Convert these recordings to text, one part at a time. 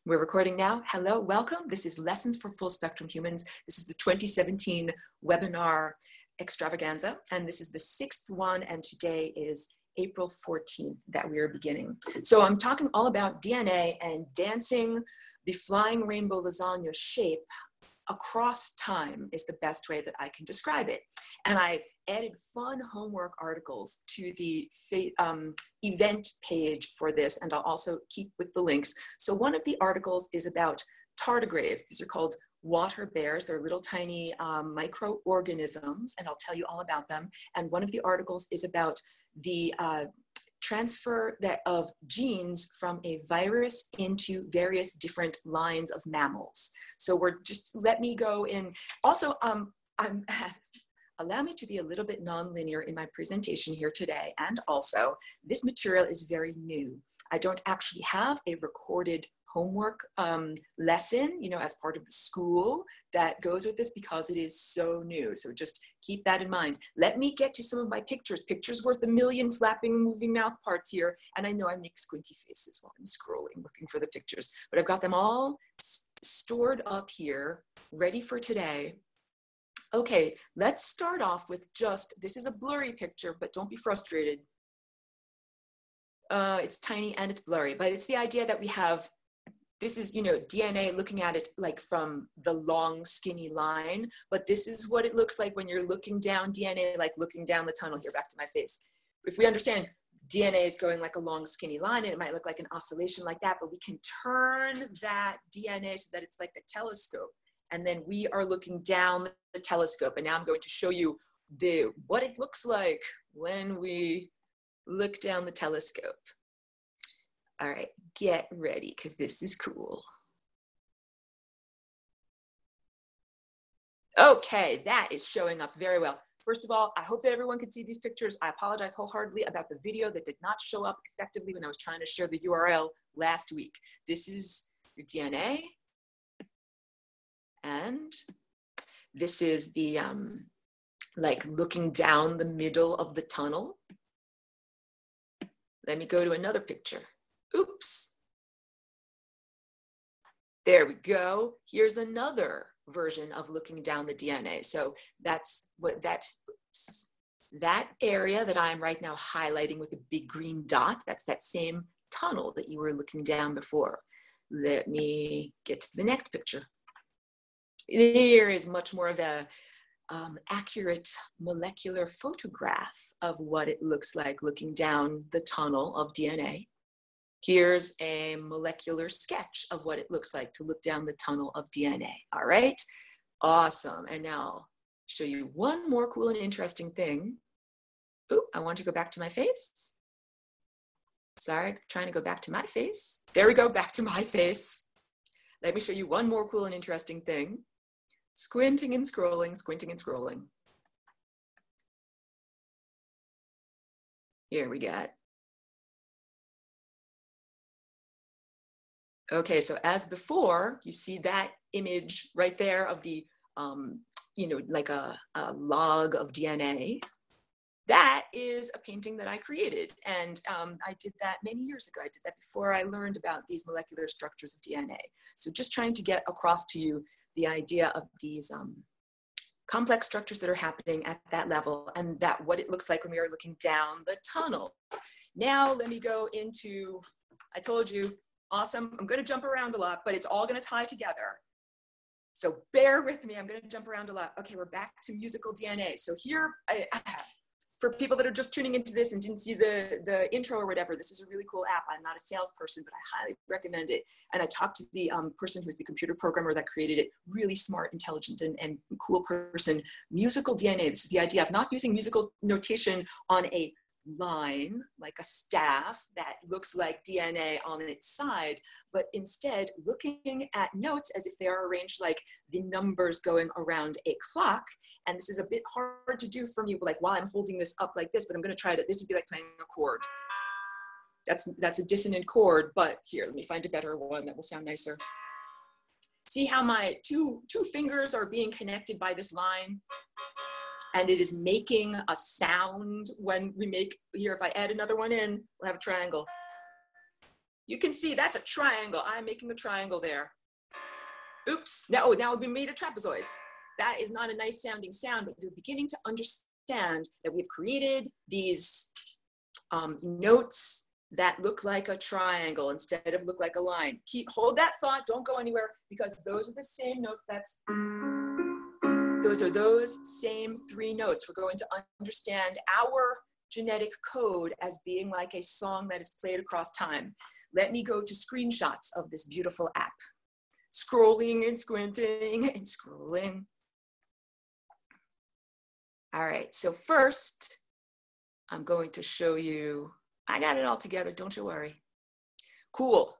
We're recording now. Hello, welcome. This is Lessons for Full Spectrum Humans. This is the 2017 webinar extravaganza, and this is the 6th one, and today is April 14th that we are beginning. So I'm talking all about DNA and dancing the flying rainbow lasagna shape across time is the best way that I can describe it. And I added fun homework articles to the event page for this, and I'll also keep with the links. So one of the articles is about tardigrades. These are called water bears. They're little tiny microorganisms, and I'll tell you all about them. And one of the articles is about the transfer of genes from a virus into various different lines of mammals. So let me go in. Also, allow me to be a little bit nonlinear in my presentation here today. And also, this material is very new. I don't actually have a recorded homework lesson, as part of the school that goes with this because it is so new. So just keep that in mind. Let me get to some of my pictures. Pictures worth a million flapping, moving mouth parts here. And I know I make squinty faces while I'm scrolling, looking for the pictures, but I've got them all stored up here, ready for today. Okay, let's start off with this is a blurry picture, but don't be frustrated. It's tiny and it's blurry, but it's the idea that we have, this is, DNA looking at it like from the long skinny line, but this is what it looks like when you're looking down DNA, like looking down the tunnel here, back to my face. If we understand DNA is going like a long skinny line, and it might look like an oscillation like that, but we can turn that DNA so that it's like a telescope. And then we are looking down the telescope. And now I'm going to show you what it looks like when we look down the telescope. All right, get ready, because this is cool. Okay, that is showing up very well. First of all, I hope that everyone can see these pictures. I apologize wholeheartedly about the video that did not show up effectively when I was trying to share the URL last week. This is your DNA. And this is the, like looking down the middle of the tunnel. Let me go to another picture. Oops. There we go. Here's another version of looking down the DNA. So that's what that area that I'm right now highlighting with a big green dot, that's that same tunnel that you were looking down before. Let me get to the next picture. There is much more of a accurate molecular photograph of what it looks like looking down the tunnel of DNA. Here's a molecular sketch of what it looks like to look down the tunnel of DNA. All right, awesome. And now I'll show you one more cool and interesting thing. Ooh, I want to go back to my face. Sorry, trying to go back to my face. There we go, back to my face. Let me show you one more cool and interesting thing. Squinting and scrolling, squinting and scrolling. Here we got. Okay, so as before, you see that image right there of the, like a log of DNA. That is a painting that I created, and I did that many years ago. I did that before I learned about these molecular structures of DNA. So just trying to get across to you the idea of these complex structures that are happening at that level, and that what it looks like when we are looking down the tunnel. Now let me go into, I told you, awesome, I'm gonna jump around a lot, but it's all gonna tie together. So bear with me, I'm gonna jump around a lot. Okay, we're back to musical DNA. So here, for people that are just tuning into this and didn't see the intro or whatever, this is a really cool app. I'm not a salesperson, but I highly recommend it. And I talked to the person who's the computer programmer that created it, really smart, intelligent, and cool person. Musical DNA, this is the idea of not using musical notation on a line, like a staff that looks like DNA on its side, but instead looking at notes as if they are arranged like the numbers going around a clock. And this is a bit hard to do for me, like while I'm holding this up like this, but I'm gonna try to, this would be like playing a chord. That's a dissonant chord, but here, let me find a better one that will sound nicer. See how my two fingers are being connected by this line? And it is making a sound when we make, here, if I add another one in, we'll have a triangle. You can see that's a triangle. I'm making a triangle there. Oops, now we made a trapezoid. That is not a nice sounding sound, but you're beginning to understand that we've created these notes that look like a triangle instead of look like a line. Hold that thought, don't go anywhere, because those are the same notes. Those are those same 3 notes. We're going to understand our genetic code as being like a song that is played across time. Let me go to screenshots of this beautiful app. Scrolling and squinting and scrolling. All right, so first, I'm going to show you, I got it all together, don't you worry. Cool.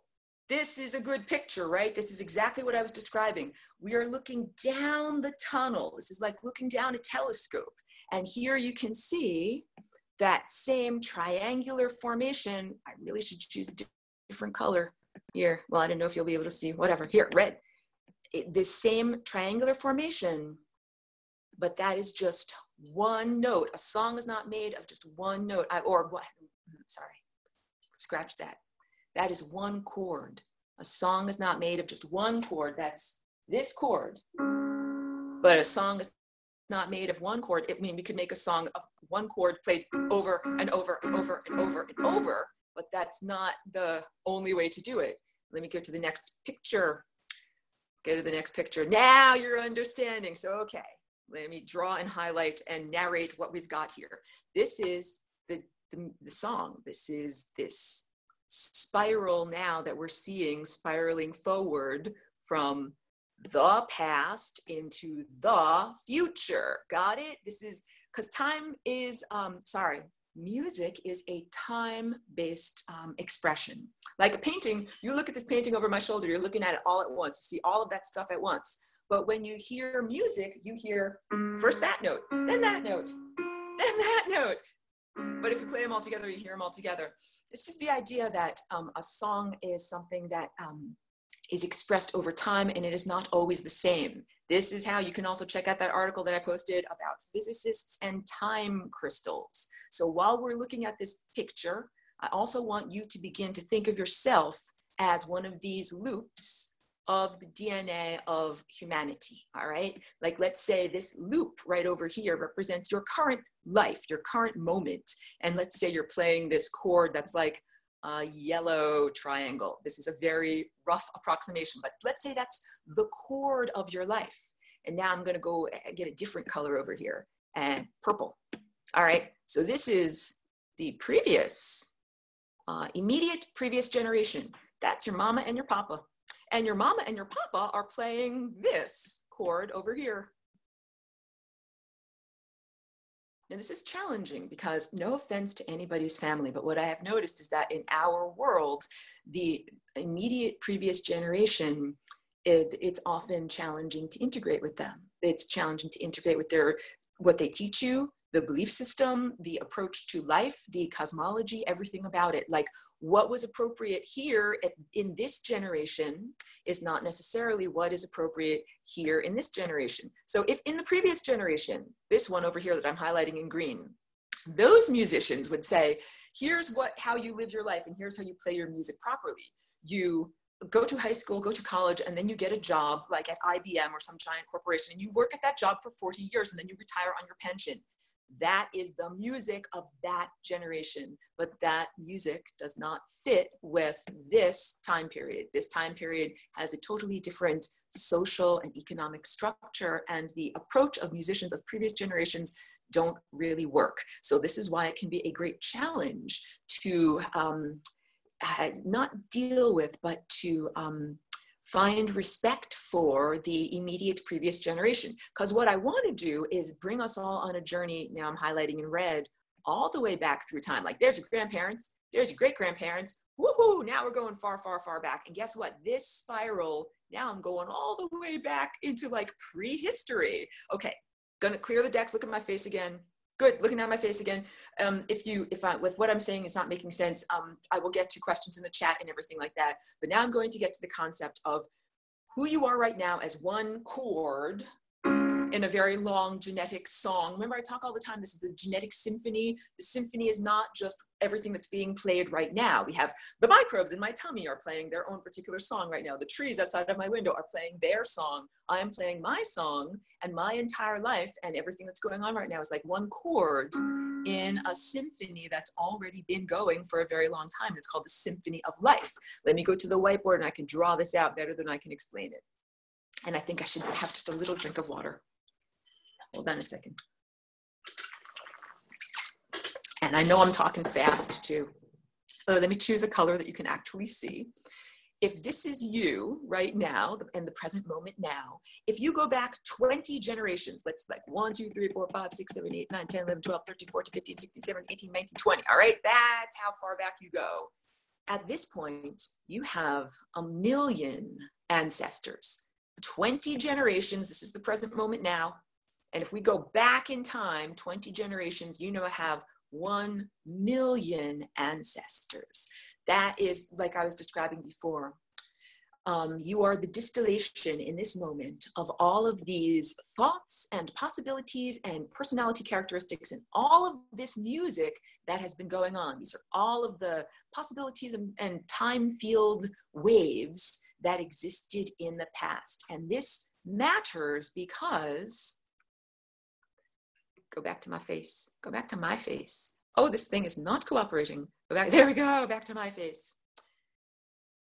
This is a good picture, right? This is exactly what I was describing. We are looking down the tunnel. This is like looking down a telescope. And here you can see that same triangular formation. I really should choose a different color here. Well, I don't know if you'll be able to see, whatever. Here, red. This same triangular formation, but that is just one note. A song is not made of just one note, sorry, scratch that. That is one chord. A song is not made of just one chord. That's this chord. But a song is not made of one chord. I mean, we could make a song of one chord played over and over and over and over and over, but that's not the only way to do it. Let me go to the next picture. Go to the next picture. Now you're understanding. So, okay, let me draw and highlight and narrate what we've got here. This is the song. This is this spiral now that we're seeing spiraling forward from the past into the future. Got it? This is because time is, music is a time-based expression. Like a painting, you look at this painting over my shoulder, you're looking at it all at once. You see all of that stuff at once. But when you hear music, you hear first that note, then that note, then that note. But if you play them all together, you hear them all together. It's just the idea that a song is something that is expressed over time, and it is not always the same. This is how you can also check out that article that I posted about physicists and time crystals. So while we're looking at this picture, I also want you to begin to think of yourself as one of these loops of the DNA of humanity, all right? Like, let's say this loop right over here represents your current life, your current moment. And let's say you're playing this chord that's like a yellow triangle. This is a very rough approximation, but let's say that's the chord of your life. And now I'm gonna go get a different color over here, and purple. All right, so this is the previous, immediate previous generation. That's your mama and your papa. And your mama and your papa are playing this chord over here. Now this is challenging because, no offense to anybody's family, but what I have noticed is that in our world, the immediate previous generation, it's often challenging to integrate with them. It's challenging to integrate with what they teach you, the belief system, the approach to life, the cosmology, everything about it. Like, what was appropriate here in this generation is not necessarily what is appropriate here in this generation. So if in the previous generation, this one over here that I'm highlighting in green, those musicians would say, here's how you live your life and here's how you play your music properly. You go to high school, go to college, and then you get a job like at IBM or some giant corporation, and you work at that job for 40 years and then you retire on your pension. That is the music of that generation, but that music does not fit with this time period. This time period has a totally different social and economic structure, and the approach of musicians of previous generations don't really work. So this is why it can be a great challenge to not deal with, but to find respect for the immediate previous generation. Because what I want to do is bring us all on a journey, now I'm highlighting in red, all the way back through time. Like, there's your grandparents, there's your great-grandparents, woohoo, now we're going far, far, far back. And guess what? This spiral, now I'm going all the way back into like prehistory. Okay, gonna clear the decks, look at my face again. Good, looking at my face again. With what I'm saying is not making sense, I will get to questions in the chat and everything like that. But now I'm going to get to the concept of who you are right now as one chord in a very long genetic song. Remember, I talk all the time, this is the genetic symphony. The symphony is not just everything that's being played right now. We have the microbes in my tummy are playing their own particular song right now. The trees outside of my window are playing their song. I am playing my song, and my entire life and everything that's going on right now is like one chord in a symphony that's already been going for a very long time. It's called the symphony of life. Let me go to the whiteboard and I can draw this out better than I can explain it. And I think I should have just a little drink of water. Hold on a second. And I know I'm talking fast too. Let me choose a color that you can actually see. If this is you right now, in the present moment now, if you go back 20 generations, let's like 1, 2, 3, 4, 5, 6, 7, 8, 9, 10, 11, 12, 13, 14, 15, 16, 17, 18, 19, 20, all right? That's how far back you go. At this point, you have 1 million ancestors. 20 generations, this is the present moment now. And if we go back in time, 20 generations, you know, I have 1 million ancestors. That is, like I was describing before, you are the distillation in this moment of all of these thoughts and possibilities and personality characteristics and all of this music that has been going on. These are all of the possibilities and time-field waves that existed in the past. And this matters because, go back to my face, go back to my face. Oh, this thing is not cooperating. Go back, there we go, back to my face.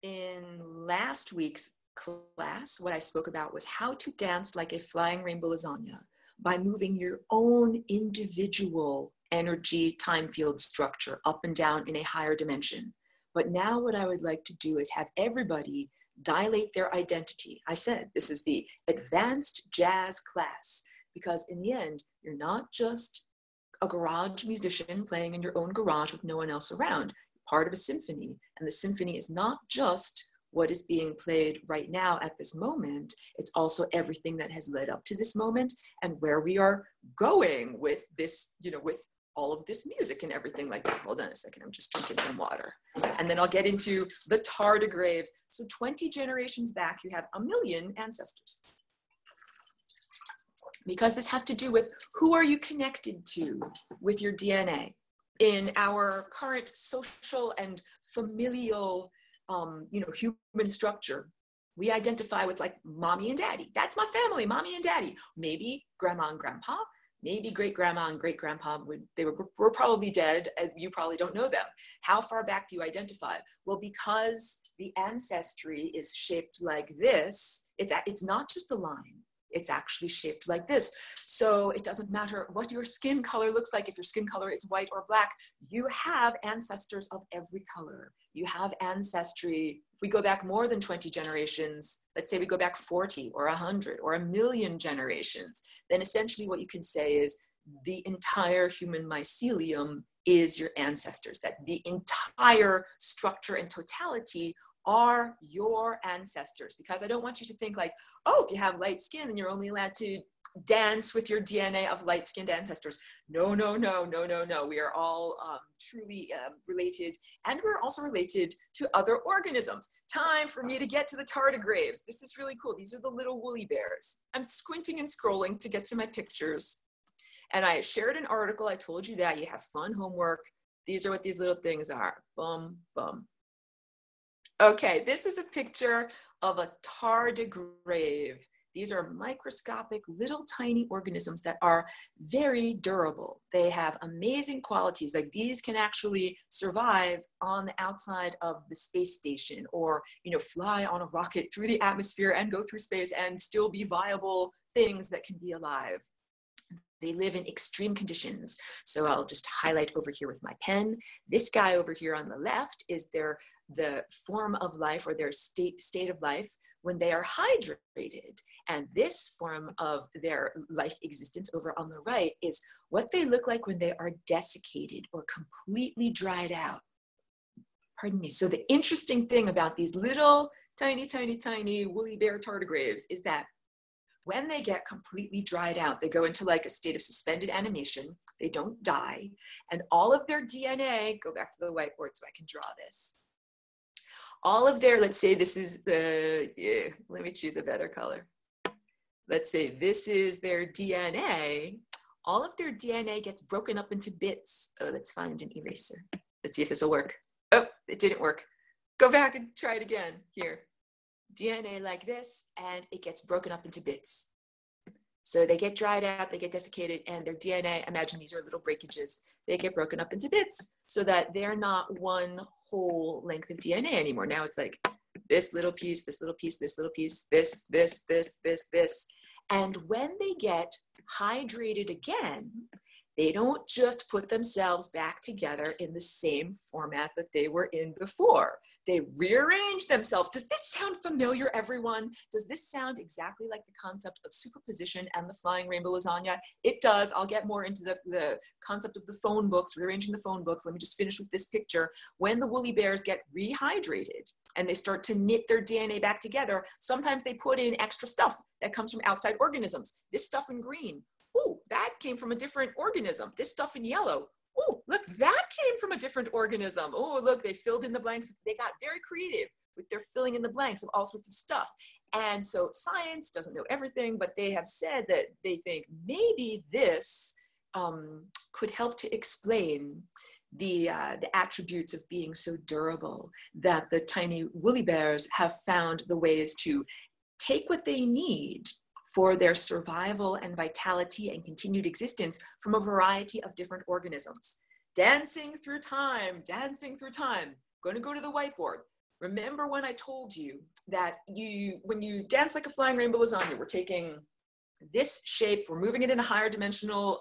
In last week's class, what I spoke about was how to dance like a flying rainbow lasagna by moving your own individual energy time field structure up and down in a higher dimension. But now what I would like to do is have everybody dilate their identity. I said this is the advanced jazz class, because in the end, you're not just a garage musician playing in your own garage with no one else around. You're part of a symphony, and the symphony is not just what is being played right now at this moment, it's also everything that has led up to this moment and where we are going with this, you know, with all of this music and everything like that. Hold on a second, I'm just drinking some water. And then I'll get into the tardigrades. So 20 generations back, you have 1 million ancestors. Because this has to do with who are you connected to with your DNA. In our current social and familial, you know, human structure, we identify with like mommy and daddy. That's my family, mommy and daddy. Maybe grandma and grandpa, maybe great grandma and great grandpa, were probably dead. And you probably don't know them. How far back do you identify? Well, because the ancestry is shaped like this, it's not just a line. It's actually shaped like this. So it doesn't matter what your skin color looks like. If your skin color is white or black, you have ancestors of every color. You have ancestry. If we go back more than 20 generations, let's say we go back 40 or 100 or 1 million generations, then essentially what you can say is the entire human mycelium is your ancestors, that the entire structure and totality are your ancestors. Because I don't want you to think like, oh, if you have light skin and you're only allowed to dance with your DNA of light-skinned ancestors. No, no, no, no, no, no. We are all truly related, and we're also related to other organisms. Time for me to get to the tardigrades. This is really cool. These are the little woolly bears. I'm squinting and scrolling to get to my pictures. And I shared an article. I told you that you have fun homework. These are what these little things are. Bum, bum. Okay, this is a picture of a tardigrade. These are microscopic, little tiny organisms that are very durable. They have amazing qualities. Like these can actually survive on the outside of the space station, or fly on a rocket through the atmosphere and go through space and still be viable things that can be alive. They live in extreme conditions. So I'll just highlight over here with my pen. This guy over here on the left is the form of life, or their state of life when they are hydrated. And this form of their life existence over on the right is what they look like when they are desiccated or completely dried out. Pardon me. So the interesting thing about these little tiny, tiny, tiny woolly bear tardigrades is that when they get completely dried out, they go into like a state of suspended animation. They don't die. And all of their DNA, go back to the whiteboard so I can draw this. All of their, let's say this is the, let me choose a better color. let's say this is their DNA, all of their DNA gets broken up into bits. Oh, let's find an eraser. Let's see if this will work. Oh, it didn't work. Go back and try it again. Here, DNA like this, and it gets broken up into bits. So they get dried out, they get desiccated, and their DNA, imagine these are little breakages, they get broken up into bits so that they're not one whole length of DNA anymore. Now it's like this little piece, this little piece, this little piece, this, this, this, this, this. And when they get hydrated again, they don't just put themselves back together in the same format that they were in before. They rearrange themselves. Does this sound familiar, everyone? Does this sound exactly like the concept of superposition and the flying rainbow lasagna? It does. I'll get more into the concept of the phone books, rearranging the phone books. Let me just finish with this picture. When the woolly bears get rehydrated and they start to knit their DNA back together, sometimes they put in extra stuff that comes from outside organisms. This stuff in green, ooh, that came from a different organism. This stuff in yellow, oh, look, that came from a different organism. Oh, look, they filled in the blanks. They got very creative with their filling in the blanks of all sorts of stuff. And so science doesn't know everything, but they have said that they think maybe this could help to explain the attributes of being so durable, that the tiny woolly bears have found the ways to take what they need for their survival and vitality and continued existence from a variety of different organisms. Dancing through time, dancing through time. Going to go to the whiteboard. Remember when I told you that when you dance like a flying rainbow lasagna, we're taking this shape, we're moving it in a higher dimensional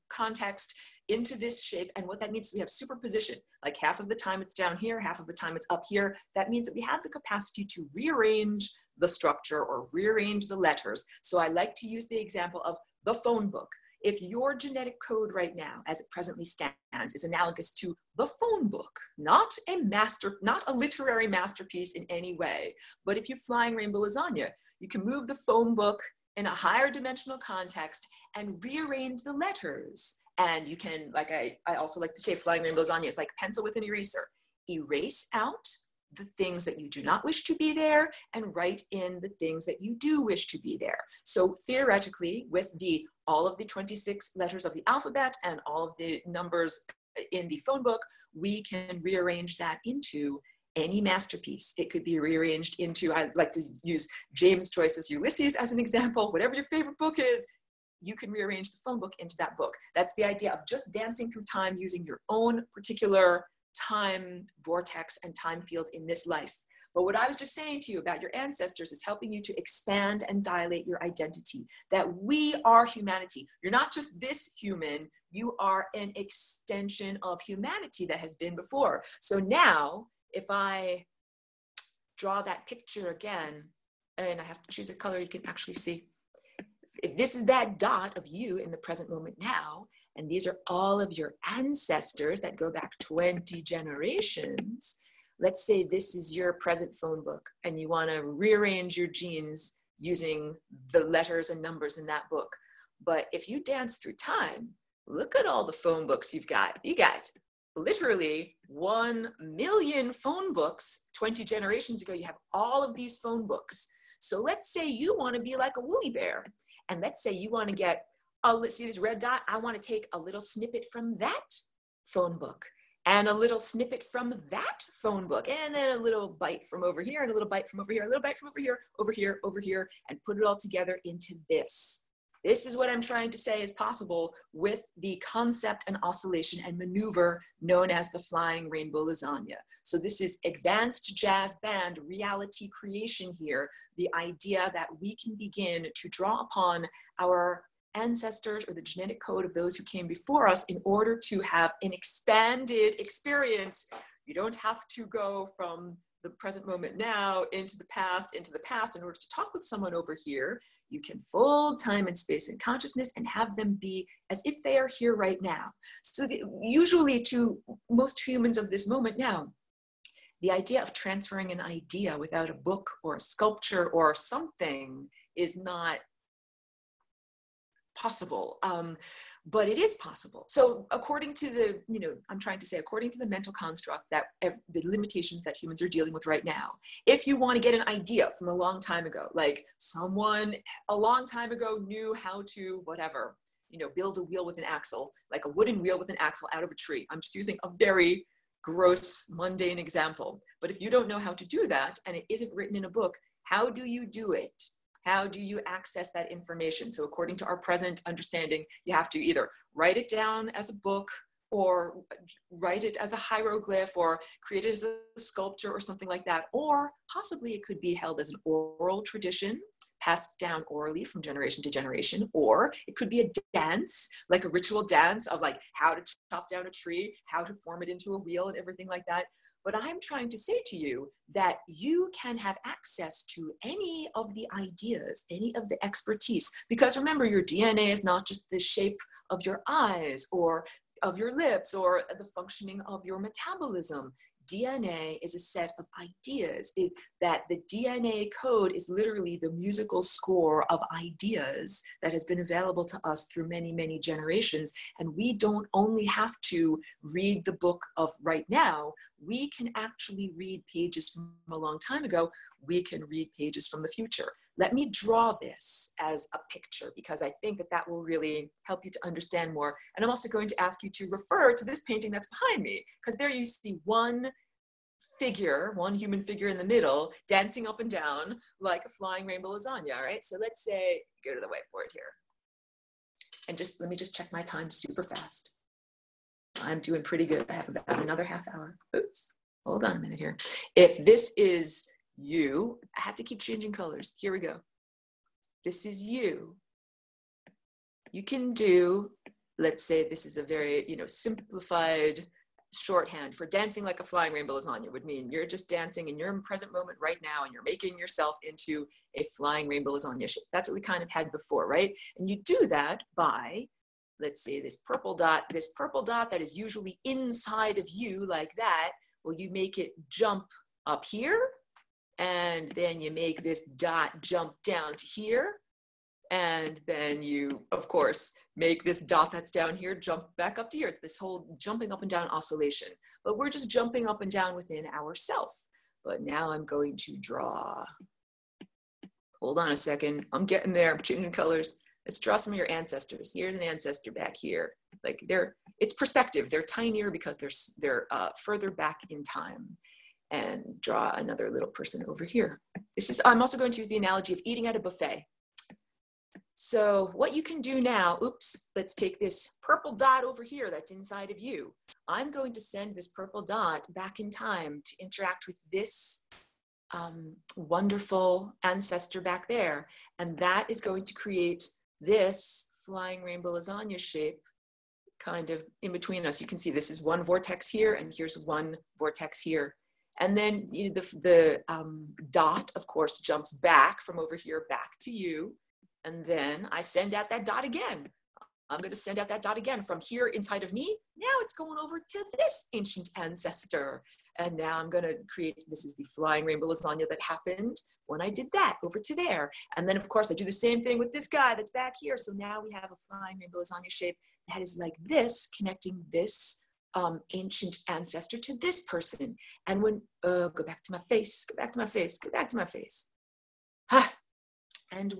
context into this shape. And what that means is we have superposition. Like half of the time it's down here, half of the time it's up here. That means that we have the capacity to rearrange the structure or rearrange the letters. So I like to use the example of the phone book. If your genetic code right now, as it presently stands, is analogous to the phone book, not a literary masterpiece in any way, but if you flying rainbow lasagna, you can move the phone book in a higher dimensional context and rearrange the letters. And you can, like I also like to say, flying rainbow lasagna is like pencil with an eraser. Erase out the things that you do not wish to be there and write in the things that you do wish to be there. So theoretically, with all of the 26 letters of the alphabet and all of the numbers in the phone book, we can rearrange that into any masterpiece. It could be rearranged into, I like to use James Joyce's Ulysses as an example. Whatever your favorite book is, you can rearrange the phone book into that book. That's the idea of just dancing through time using your own particular time vortex and time field in this life. But what I was just saying to you about your ancestors is helping you to expand and dilate your identity, that we are humanity. You're not just this human, you are an extension of humanity that has been before. So now, if I draw that picture again, and I have to choose a color you can actually see, if this is that dot of you in the present moment now, and these are all of your ancestors that go back 20 generations, let's say this is your present phone book and you want to rearrange your genes using the letters and numbers in that book. But if you dance through time, look at all the phone books you've got. You got literally 1 million phone books 20 generations ago. You have all of these phone books. So let's say you want to be like a woolly bear. And let's say you want to get, let's see this red dot. I want to take a little snippet from that phone book and a little snippet from that phone book and then a little bite from over here and a little bite from over here, a little bite from over here, over here, over here, and put it all together into this. This is what I'm trying to say is possible with the concept and oscillation and maneuver known as the flying rainbow lasagna. So this is advanced jazz band reality creation here, the idea that we can begin to draw upon our ancestors or the genetic code of those who came before us in order to have an expanded experience. You don't have to go from the present moment now into the past in order to talk with someone over here. You can fold time and space and consciousness and have them be as if they are here right now. So usually to most humans of this moment now, the idea of transferring an idea without a book or a sculpture or something is not possible. But it is possible. So according to the, I'm trying to say, according to the mental construct that the limitations that humans are dealing with right now, if you want to get an idea from a long time ago, like someone a long time ago knew how to, whatever, build a wheel with an axle, like a wooden wheel with an axle out of a tree. I'm just using a very gross, mundane example. But if you don't know how to do that, and it isn't written in a book, how do you do it? How do you access that information? So according to our present understanding, you have to either write it down as a book, or write it as a hieroglyph, or create it as a sculpture or something like that. Or possibly it could be held as an oral tradition, passed down orally from generation to generation. Or it could be a dance, like a ritual dance of like how to chop down a tree, how to form it into a wheel and everything like that. But I'm trying to say to you that you can have access to any of the ideas, any of the expertise, because remember, your DNA is not just the shape of your eyes or of your lips or the functioning of your metabolism. DNA is a set of ideas. That the DNA code is literally the musical score of ideas that has been available to us through many, many generations. And we don't only have to read the book of right now, we can actually read pages from a long time ago. We can read pages from the future. Let me draw this as a picture, because I think that will really help you to understand more. And I'm also going to ask you to refer to this painting that's behind me, because there you see one human figure in the middle, dancing up and down like a flying rainbow lasagna, right? So let's say, go to the whiteboard here. And let me just check my time super fast. I'm doing pretty good. I have about another half hour. Oops, hold on a minute here. If this is you, I have to keep changing colors. Here we go. This is you. You can do, let's say this is a very, simplified shorthand for dancing like a flying rainbow lasagna would mean you're just dancing in your present moment right now, and you're making yourself into a flying rainbow lasagna shape. That's what we kind of had before, right? And you do that by, let's say this purple dot that is usually inside of you like that. Well, you make it jump up here, and then you make this dot jump down to here. And then you, of course, make this dot that's down here jump back up to here. It's this whole jumping up and down oscillation. But we're just jumping up and down within ourself. But now I'm going to draw. Hold on a second. I'm getting there. I'm changing colors. Let's draw some of your ancestors. Here's an ancestor back here. Like it's perspective. They're tinier because they're further back in time. And draw another little person over here. I'm also going to use the analogy of eating at a buffet. So what you can do now, let's take this purple dot over here that's inside of you. I'm going to send this purple dot back in time to interact with this wonderful ancestor back there. And that is going to create this flying rainbow lasagna shape kind of in between us. You can see this is one vortex here, and here's one vortex here. And then the dot, of course, jumps back from over here back to you. And then I send out that dot again. I'm going to send out that dot again from here inside of me. Now it's going over to this ancient ancestor. And now I'm going to create, this is the flying rainbow lasagna that happened when I did that over to there. And then, of course, I do the same thing with this guy that's back here. So now we have a flying rainbow lasagna shape that is like this, connecting this ancient ancestor to this person. And when, go back to my face, go back to my face, go back to my face. And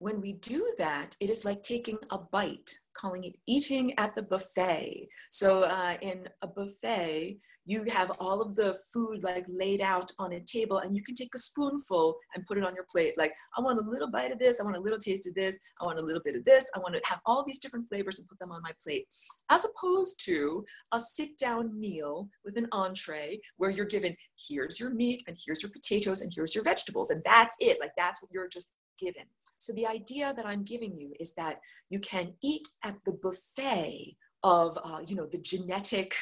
when we do that, it is like taking a bite, calling it eating at the buffet. So in a buffet, you have all of the food like laid out on a table, and you can take a spoonful and put it on your plate. Like, I want a little bite of this, I want a little taste of this, I want a little bit of this, I want to have all these different flavors and put them on my plate. As opposed to a sit-down meal with an entree where you're given, here's your meat, and here's your potatoes, and here's your vegetables, and that's it. Like, that's what you're just given. So the idea that I'm giving you is that you can eat at the buffet of, the genetic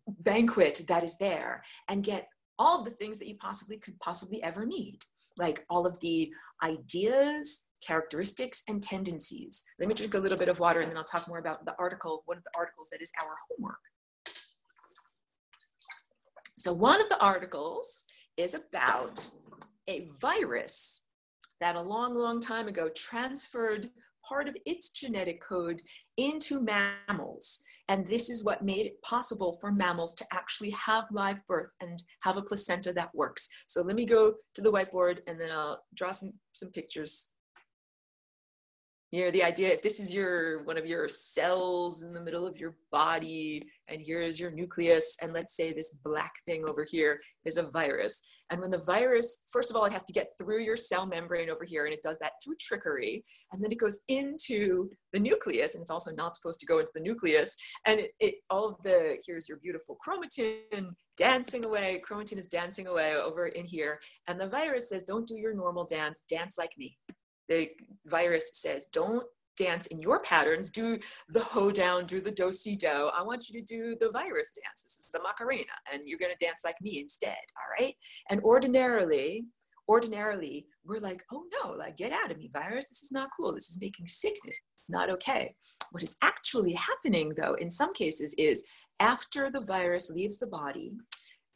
banquet that is there, and get all of the things that you could possibly ever need, like all of the ideas, characteristics, and tendencies. Let me drink a little bit of water, and then I'll talk more about the article, one of the articles that is our homework. So one of the articles is about a virus that a long, long time ago transferred part of its genetic code into mammals. And this is what made it possible for mammals to actually have live birth and have a placenta that works. So let me go to the whiteboard and then I'll draw some pictures. Here, the idea, if this is one of your cells in the middle of your body, and here's your nucleus, and let's say this black thing over here is a virus. And when the virus, first of all, it has to get through your cell membrane over here, and it does that through trickery, and then it goes into the nucleus, and it's also not supposed to go into the nucleus, and here's your beautiful chromatin dancing away, chromatin is dancing away over in here, and the virus says, don't do your normal dance, dance like me. The virus says, don't dance in your patterns, do the hoedown, do the do-si-do. I want you to do the virus dance. This is the Macarena, and you're gonna dance like me instead, all right? And ordinarily, we're like, oh no, like get out of me, virus, this is not cool. This is making sickness, not okay. What is actually happening though, in some cases is after the virus leaves the body,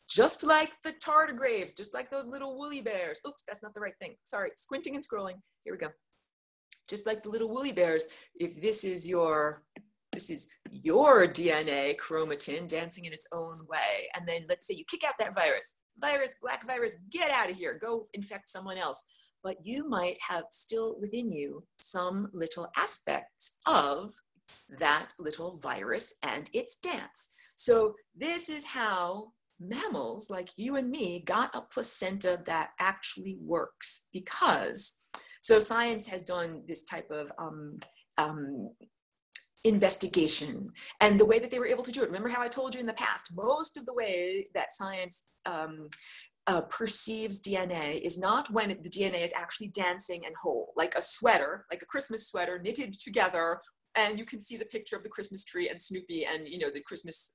just like the tardigrades, just like those little woolly bears. Oops, that's not the right thing. Sorry, squinting and scrolling. Here we go. Just like the little woolly bears, if this is your DNA chromatin dancing in its own way, and then let's say you kick out that virus, black virus, get out of here, go infect someone else. But you might have still within you some little aspects of that little virus and its dance. So this is how mammals like you and me got a placenta that actually works, because so science has done this type of investigation, and the way that they were able to do it, remember how I told you in the past, most of the way that science perceives DNA is not when the DNA is actually dancing and whole, like a sweater, like a Christmas sweater knitted together, and you can see the picture of the Christmas tree and Snoopy and, you know, the Christmas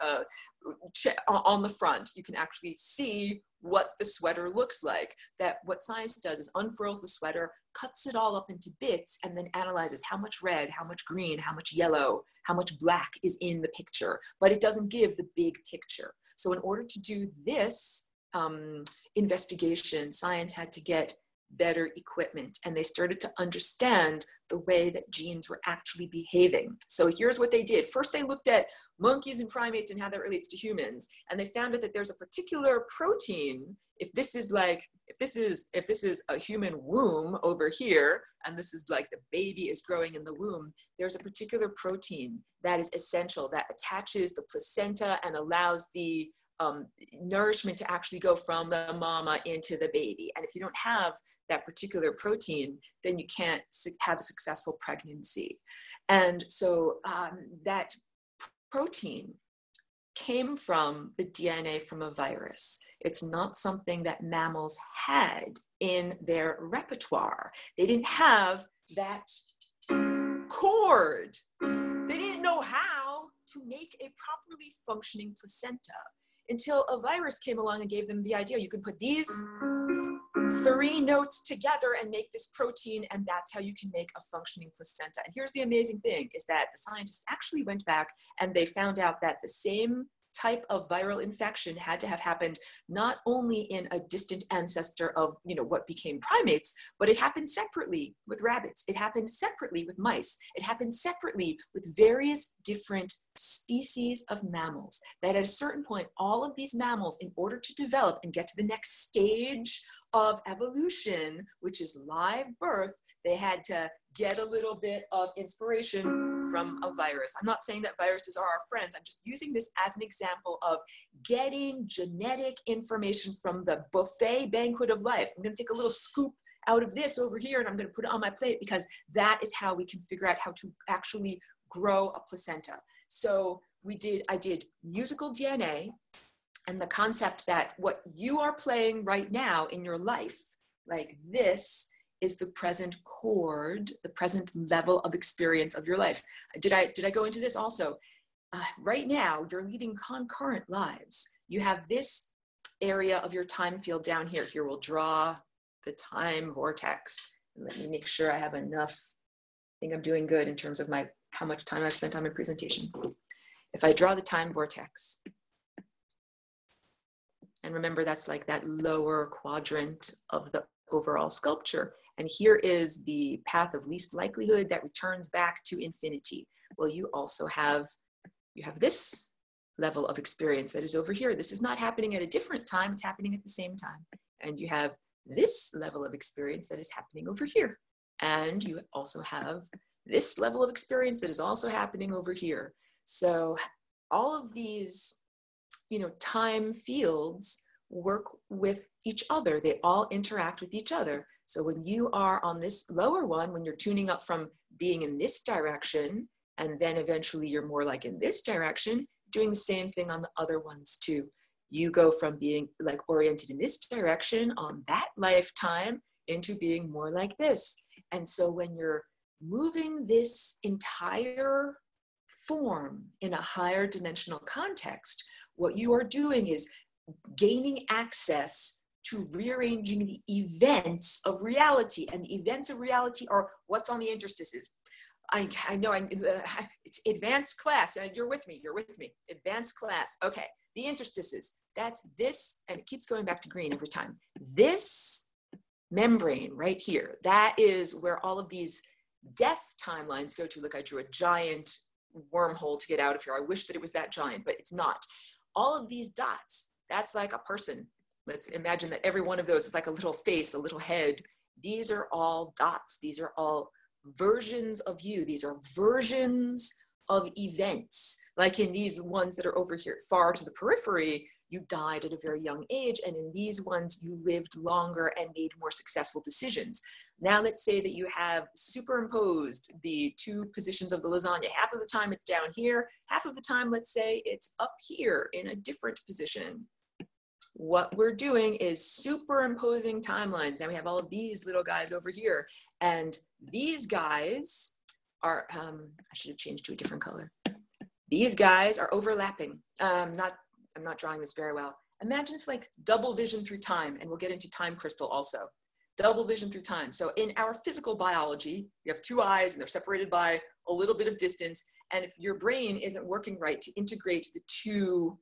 on the front. You can actually see what the sweater looks like. That what science does is unfurls the sweater, cuts it all up into bits, and then analyzes how much red, how much green, how much yellow, how much black is in the picture. But it doesn't give the big picture. So in order to do this investigation, science had to get better equipment, and they started to understand the way that genes were actually behaving. So here's what they did. First, they looked at monkeys and primates and how that relates to humans, and they found out that there's a particular protein. If this is a human womb over here, and this is like the baby is growing in the womb, there's a particular protein that is essential that attaches the placenta and allows the nourishment to actually go from the mama into the baby. And if you don't have that particular protein, then you can't have a successful pregnancy. And so that protein came from the DNA from a virus. It's not something that mammals had in their repertoire. They didn't have that cord. They didn't know how to make a properly functioning placenta until a virus came along and gave them the idea. You can put these 3 notes together and make this protein, and that's how you can make a functioning placenta. And here's the amazing thing, is that the scientists actually went back and they found out that the same type of viral infection had to have happened not only in a distant ancestor of, you know, what became primates, but it happened separately with rabbits. It happened separately with mice. It happened separately with various different species of mammals. That at a certain point, all of these mammals, in order to develop and get to the next stage of evolution, which is live birth, they had to get a little bit of inspiration from a virus. I'm not saying that viruses are our friends. I'm just using this as an example of getting genetic information from the buffet banquet of life. I'm going to take a little scoop out of this over here and I'm going to put it on my plate, because that is how we can figure out how to actually grow a placenta. So I did musical DNA, and the concept that what you are playing right now in your life, like this, is the present chord, the present level of experience of your life. Did I go into this also? Right now, you're leading concurrent lives. You have this area of your time field down here. Here, we'll draw the time vortex. Let me make sure I have enough. I think I'm doing good in terms of how much time I've spent on my presentation. If I draw the time vortex, and remember that's like that lower quadrant of the overall sculpture. And here is the path of least likelihood that returns back to infinity. Well, you have this level of experience that is over here. This is not happening at a different time, it's happening at the same time. And you have this level of experience that is happening over here. And you also have this level of experience that is also happening over here. So all of these, time fields work with each other. They all interact with each other. So when you are on this lower one, when you're tuning up from being in this direction, and then eventually you're more like in this direction, doing the same thing on the other ones too. You go from being like oriented in this direction on that lifetime into being more like this. And so when you're moving this entire form in a higher dimensional context, what you are doing is gaining access to rearranging the events of reality. And the events of reality are what's on the interstices. I know it's advanced class. You're with me. Advanced class. Okay. The interstices. That's this, and it keeps going back to green every time. This membrane right here, that is where all of these death timelines go to. Look, I drew a giant wormhole to get out of here. I wish that it was that giant, but it's not. All of these dots, that's like a person. Let's imagine that every one of those is like a little face, a little head. These are all dots. These are all versions of you. These are versions of events. Like in these ones that are over here far to the periphery, you died at a very young age, and in these ones you lived longer and made more successful decisions. Now let's say that you have superimposed the two positions of the lasagna. Half of the time it's down here, half of the time let's say it's up here in a different position. What we're doing is superimposing timelines. Now we have all of these little guys over here, and these guys are, I should have changed to a different color. These guys are overlapping. I'm not drawing this very well. Imagine it's like double vision through time, and we'll get into time crystal also. Double vision through time. So in our physical biology, you have two eyes and they're separated by a little bit of distance. And if your brain isn't working right to integrate the two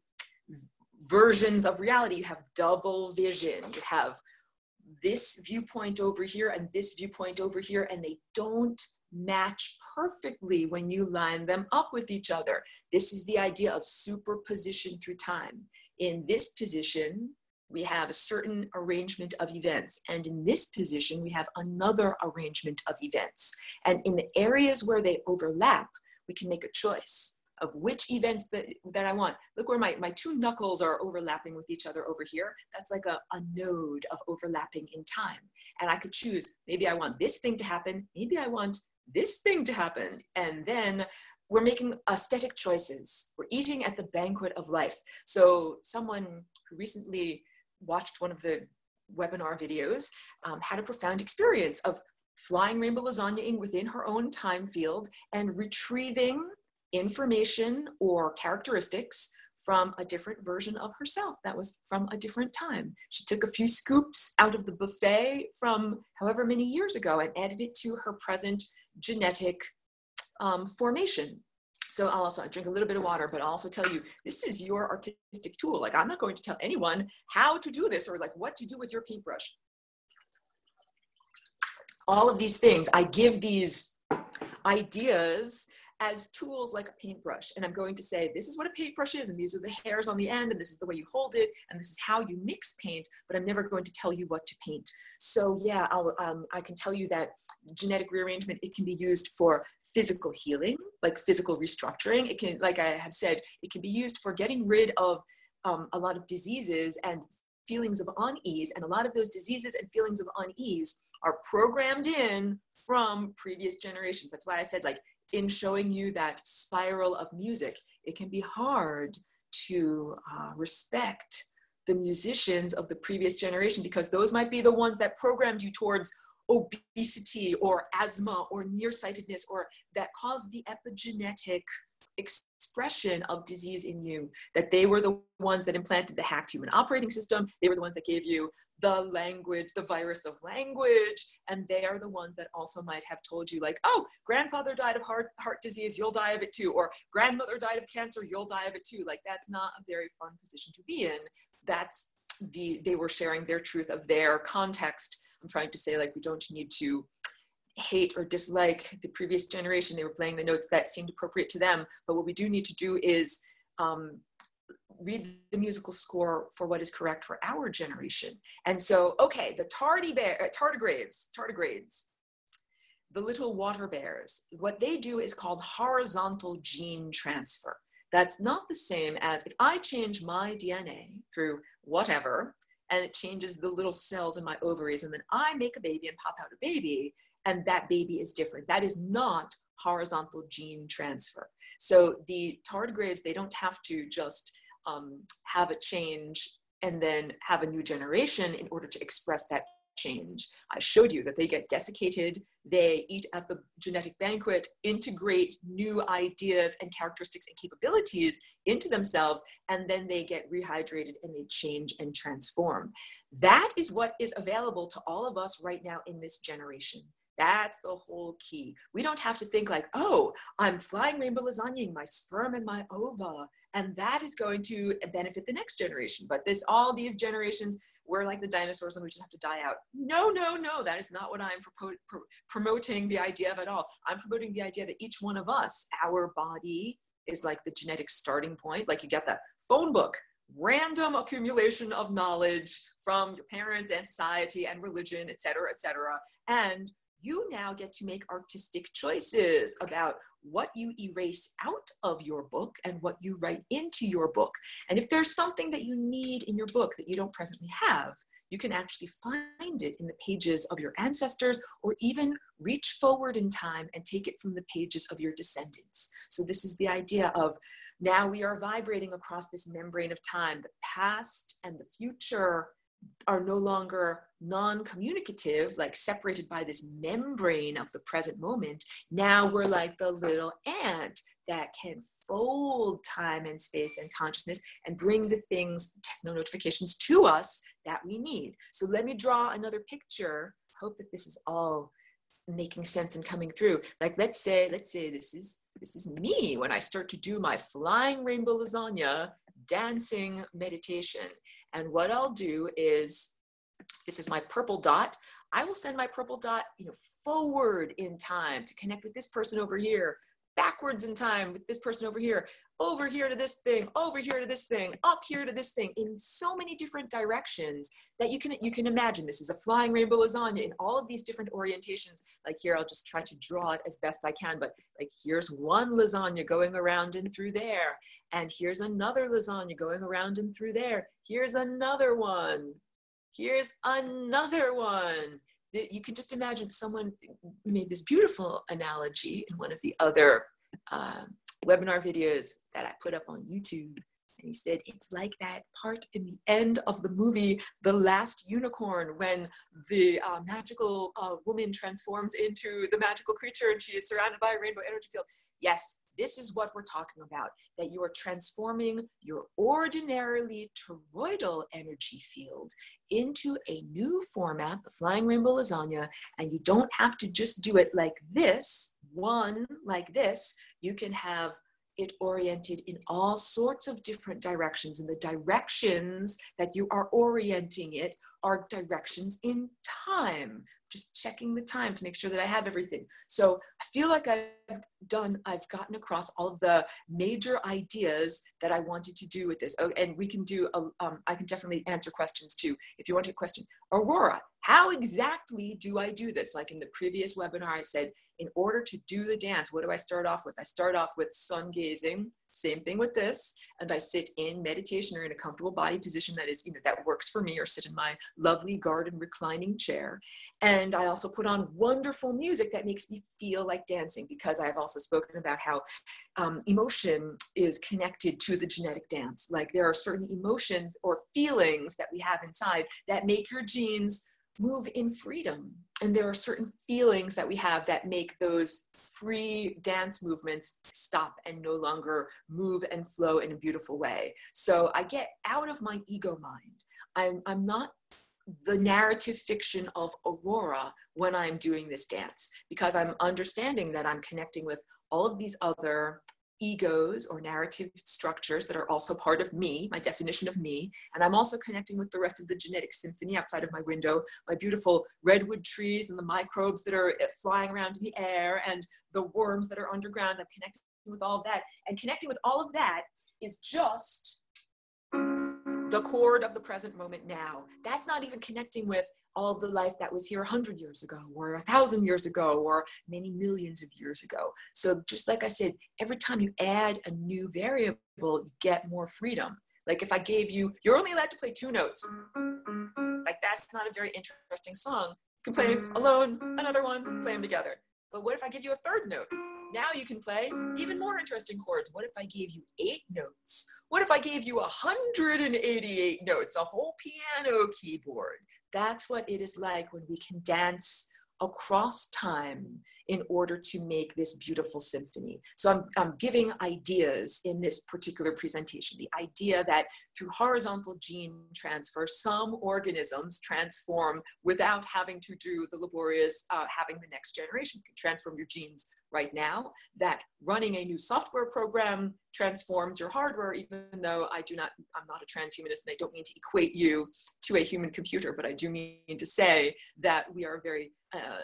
versions of reality, you have double vision. You have this viewpoint over here and this viewpoint over here, and they don't match perfectly when you line them up with each other. This is the idea of superposition through time. In this position, we have a certain arrangement of events, and in this position, we have another arrangement of events. And in the areas where they overlap, we can make a choice of which events that I want. Look where my two knuckles are overlapping with each other over here. That's like a node of overlapping in time. And I could choose, maybe I want this thing to happen, maybe I want this thing to happen. And then we're making aesthetic choices. We're eating at the banquet of life. So someone who recently watched one of the webinar videos had a profound experience of flying rainbow lasagna within her own time field and retrieving information or characteristics from a different version of herself that was from a different time. She took a few scoops out of the buffet from however many years ago and added it to her present genetic formation. So I'll drink a little bit of water, but I'll also tell you, this is your artistic tool. Like, I'm not going to tell anyone how to do this or like what to do with your paintbrush. All of these things, I give these ideas as tools like a paintbrush. And I'm going to say, this is what a paintbrush is, and these are the hairs on the end, and this is the way you hold it, and this is how you mix paint, but I'm never going to tell you what to paint. So yeah, I can tell you that genetic rearrangement, it can be used for physical healing, like physical restructuring. It can, like I have said, it can be used for getting rid of a lot of diseases and feelings of unease. And a lot of those diseases and feelings of unease are programmed in from previous generations. That's why I said, like, in showing you that spiral of music, it can be hard to respect the musicians of the previous generation, because those might be the ones that programmed you towards obesity or asthma or nearsightedness, or that caused the epigenetic expression of disease in you, that they were the ones that implanted the hacked human operating system. They were the ones that gave you the language, the virus of language. And they are the ones that also might have told you, like, oh, grandfather died of heart disease, you'll die of it too. Or grandmother died of cancer, you'll die of it too. Like, that's not a very fun position to be in. They were sharing their truth of their context. trying to say like, we don't need to hate or dislike the previous generation. They were playing the notes that seemed appropriate to them. But what we do need to do is read the musical score for what is correct for our generation. And so, okay, the tardigrades, the little water bears, what they do is called horizontal gene transfer. That's not the same as if I change my DNA through whatever, and it changes the little cells in my ovaries, and then I make a baby and pop out a baby, and that baby is different. That is not horizontal gene transfer. So the tardigrades, they don't have to just have a change and then have a new generation in order to express that change. I showed you that they get desiccated, they eat at the genetic banquet, integrate new ideas and characteristics and capabilities into themselves, and then they get rehydrated and they change and transform. That is what is available to all of us right now in this generation. That's the whole key. We don't have to think like, oh, I'm flying rainbow lasagnaing my sperm and my ova, and that is going to benefit the next generation. But all these generations, we're like the dinosaurs and we just have to die out. No, no, no, that is not what I'm promoting the idea of at all. I'm promoting the idea that each one of us, our body is like the genetic starting point. Like you get that phone book, random accumulation of knowledge from your parents and society and religion, et cetera, and you now get to make artistic choices about what you erase out of your book and what you write into your book. And if there's something that you need in your book that you don't presently have, you can actually find it in the pages of your ancestors, or even reach forward in time and take it from the pages of your descendants. So this is the idea of now we are vibrating across this membrane of time. The past and the future are no longer non-communicative, like separated by this membrane of the present moment. Now we're like the little ant that can fold time and space and consciousness and bring the things, techno notifications to us that we need. So let me draw another picture. Hope that this is all making sense and coming through. Like let's say this is me when I start to do my flying rainbow lasagna dancing meditation. And what I'll do is, this is my purple dot. I will send my purple dot, forward in time to connect with this person over here, backwards in time with this person over here to this thing, over here to this thing, up here to this thing, in so many different directions that you can imagine. This is a flying rainbow lasagna in all of these different orientations. Like here, I'll just try to draw it as best I can, but like here's one lasagna going around and through there, and here's another lasagna going around and through there. Here's another one. Here's another one. You can just imagine someone made this beautiful analogy in one of the other webinar videos that I put up on YouTube. And he said, it's like that part in the end of the movie, The Last Unicorn, when the magical woman transforms into the magical creature and she is surrounded by a rainbow energy field. Yes, this is what we're talking about, that you are transforming your ordinarily toroidal energy field into a new format, the flying rainbow lasagna, and you don't have to just do it like this, one like this. You can have it oriented in all sorts of different directions, and the directions that you are orienting it are directions in time. Just checking the time to make sure that I have everything. So I feel like I've gotten across all of the major ideas that I wanted to do with this. Oh, and we can do, I can definitely answer questions too. If you want a question, Aurora, how exactly do I do this? Like in the previous webinar, I said, in order to do the dance, what do I start off with? I start off with sun gazing. Same thing with this. And I sit in meditation or in a comfortable body position that is, that works for me, or sit in my lovely garden reclining chair. And I also put on wonderful music that makes me feel like dancing, because I've also spoken about how emotion is connected to the genetic dance. Like there are certain emotions or feelings that we have inside that make your genes move in freedom. And there are certain feelings that we have that make those free dance movements stop and no longer move and flow in a beautiful way. So I get out of my ego mind. I'm not the narrative fiction of Aurora when I'm doing this dance, because I'm understanding that I'm connecting with all of these other egos or narrative structures that are also part of me, my definition of me. And I'm also connecting with the rest of the genetic symphony outside of my window, my beautiful redwood trees and the microbes that are flying around in the air and the worms that are underground. I'm connecting with all of that. And connecting with all of that is just the chord of the present moment now. That's not even connecting with all of the life that was here 100 years ago or 1,000 years ago or many millions of years ago. So just like I said, every time you add a new variable, you get more freedom. Like if I gave you, you're only allowed to play 2 notes. Like that's not a very interesting song. You can play them alone, another one, play them together. But what if I give you a 3rd note? Now you can play even more interesting chords. What if I gave you 8 notes? What if I gave you 188 notes, a whole piano keyboard? That's what it is like when we can dance across time in order to make this beautiful symphony. So I'm giving ideas in this particular presentation. The idea that through horizontal gene transfer, some organisms transform without having to do the laborious having the next generation. You can transform your genes right now, that running a new software program transforms your hardware, even though I'm not a transhumanist and I don't mean to equate you to a human computer, but I do mean to say that we are very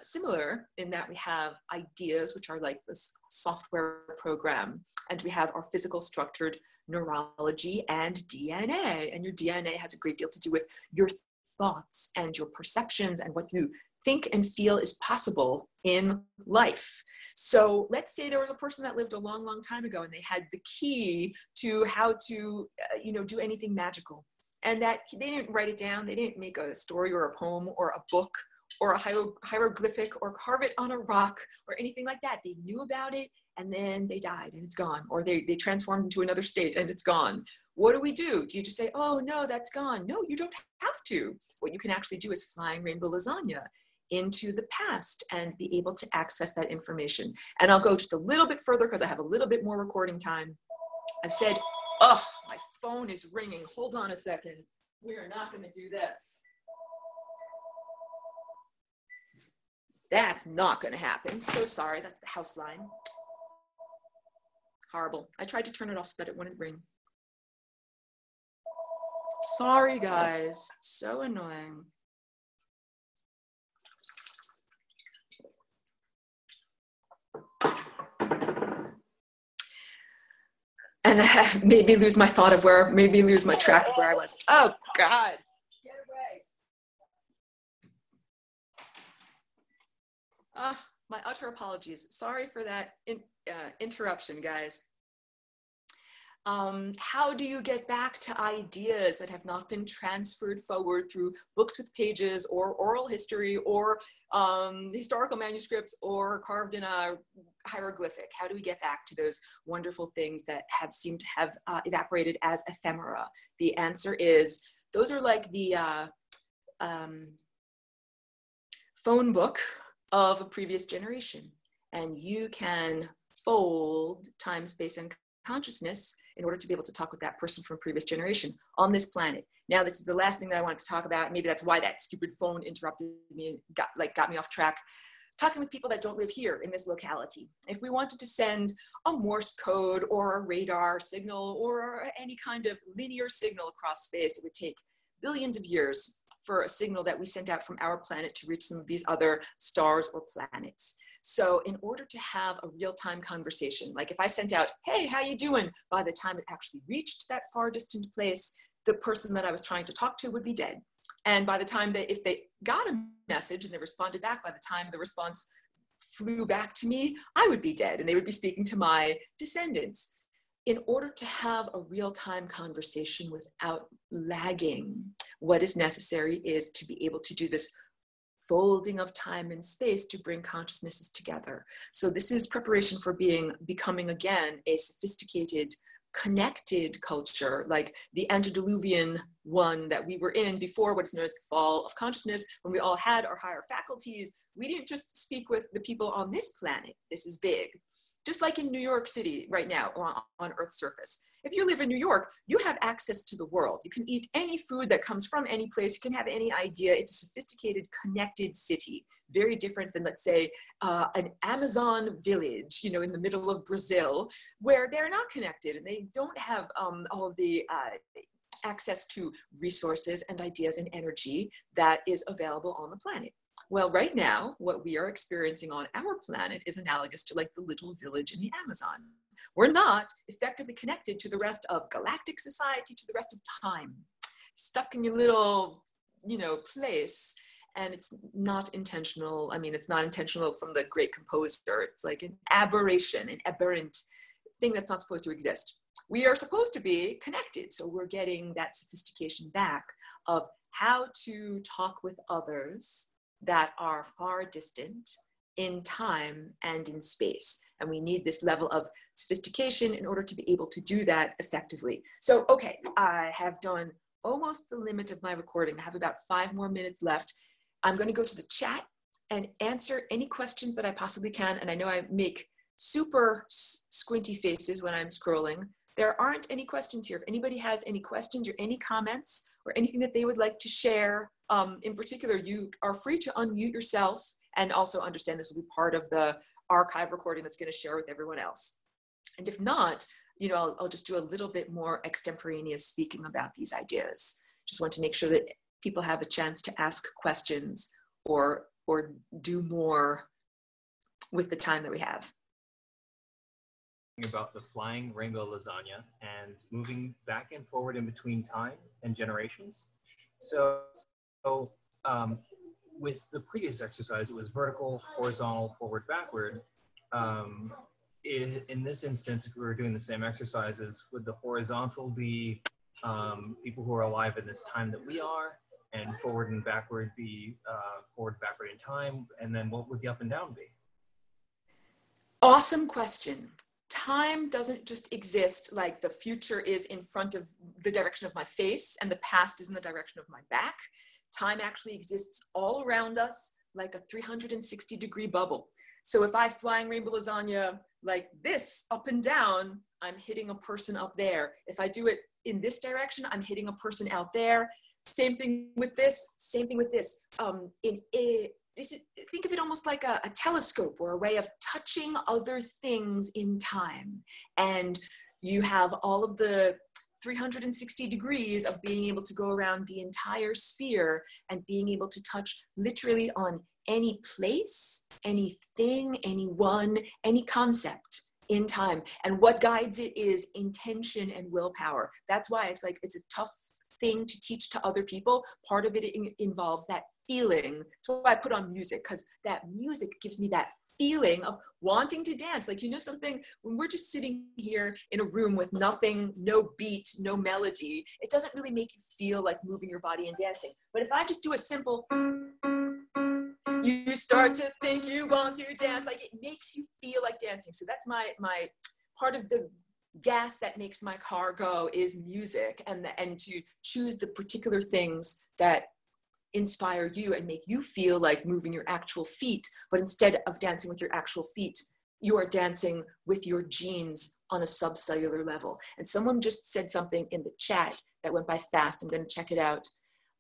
similar in that we have ideas, which are like this software program, and we have our physical structured neurology and DNA, and your DNA has a great deal to do with your thoughts and your perceptions and what you think and feel is possible in life. So let's say there was a person that lived a long, long time ago and they had the key to how to, do anything magical. And that they didn't write it down. They didn't make a story or a poem or a book or a hieroglyphic or carve it on a rock or anything like that. They knew about it and then they died and it's gone. Or they transformed into another state and it's gone. What do? Do you just say, oh no, that's gone? No, you don't have to. What you can actually do is flying rainbow lasagna into the past and be able to access that information. And I'll go just a little bit further because I have a little bit more recording time. I've said, oh, my phone is ringing. Hold on a second. We are not going to do this. That's not going to happen. So sorry. That's the house line. Horrible. I tried to turn it off so that it wouldn't ring. Sorry, guys. So annoying. And that made me lose my thought of lose my track of where I was. Oh, God. Get away. My utter apologies. Sorry for that interruption, guys. How do you get back to ideas that have not been transferred forward through books with pages or oral history or historical manuscripts or carved in a hieroglyphic? How do we get back to those wonderful things that have seemed to have evaporated as ephemera? The answer is those are like the phone book of a previous generation. And you can fold time, space, and consciousness in order to be able to talk with that person from a previous generation on this planet. Now, this is the last thing that I wanted to talk about. Maybe that's why that stupid phone interrupted me and got me off track. Talking with people that don't live here in this locality. If we wanted to send a Morse code or a radar signal or any kind of linear signal across space, it would take billions of years for a signal that we sent out from our planet to reach some of these other stars or planets. So in order to have a real-time conversation, like if I sent out, hey, how you doing? By the time it actually reached that far distant place, the person that I was trying to talk to would be dead. And by the time if they got a message and they responded back, by the time the response flew back to me, I would be dead and they would be speaking to my descendants. In order to have a real-time conversation without lagging, what is necessary is to be able to do this folding of time and space to bring consciousnesses together. So this is preparation for becoming again a sophisticated, connected culture, like the antediluvian one that we were in before what is known as the fall of consciousness, when we all had our higher faculties. We didn't just speak with the people on this planet. This is big. just like in New York City right now on Earth's surface. If you live in New York, you have access to the world. You can eat any food that comes from any place. You can have any idea. It's a sophisticated, connected city, very different than, let's say, an Amazon village, you know, in the middle of Brazil, where they're not connected and they don't have all of the access to resources and ideas and energy that is available on the planet. Well, right now, what we are experiencing on our planet is analogous to like the little village in the Amazon. We're not effectively connected to the rest of galactic society, to the rest of time. Stuck in your little, you know, place, and it's not intentional. I mean, it's not intentional from the great composer. It's like an aberration, an aberrant thing that's not supposed to exist. We are supposed to be connected, so we're getting that sophistication back of how to talk with others that are far distant in time and in space. And we need this level of sophistication in order to be able to do that effectively. So, okay, I have done almost the limit of my recording. I have about 5 more minutes left. I'm going to go to the chat and answer any questions that I possibly can. And I know I make super squinty faces when I'm scrolling. There aren't any questions here. If anybody has any questions or any comments or anything that they would like to share, in particular, you are free to unmute yourself, and also understand this will be part of the archive recording that's going to share with everyone else. And if not, you know, I'll just do a little bit more extemporaneous speaking about these ideas. Just want to make sure that people have a chance to ask questions or do more with the time that we have. About the flying rainbow lasagna and moving back and forward in between time and generations. So with the previous exercise, it was vertical, horizontal, forward, backward. In this instance, if we were doing the same exercises, would the horizontal be people who are alive in this time that we are, and forward and backward be forward, backward in time, and then what would the up and down be? Awesome question. Time doesn't just exist like the future is in front of the direction of my face and the past is in the direction of my back. Time actually exists all around us like a 360-degree bubble. So if I flying rainbow lasagna like this up and down, I'm hitting a person up there. If I do it in this direction, I'm hitting a person out there. Same thing with this, same thing with this. Think of it almost like a telescope or a way of touching other things in time. And you have all of the 360 degrees of being able to go around the entire sphere and being able to touch literally on any place, anything, anyone, any concept in time. And what guides it is intention and willpower. That's why it's like, it's a tough thing to teach to other people. Part of it involves that feeling. So I put on music, because that music gives me that feeling of wanting to dance. Like, you know something, when we're just sitting here in a room with nothing, no beat, no melody, it doesn't really make you feel like moving your body and dancing. But if I just do a simple, you start to think you want to dance, like it makes you feel like dancing. So that's my part of the gas that makes my car go is music, and to choose the particular things that inspire you and make you feel like moving your actual feet. But instead of dancing with your actual feet, you are dancing with your genes on a subcellular level. And someone just said something in the chat that went by fast. I'm going to check it out.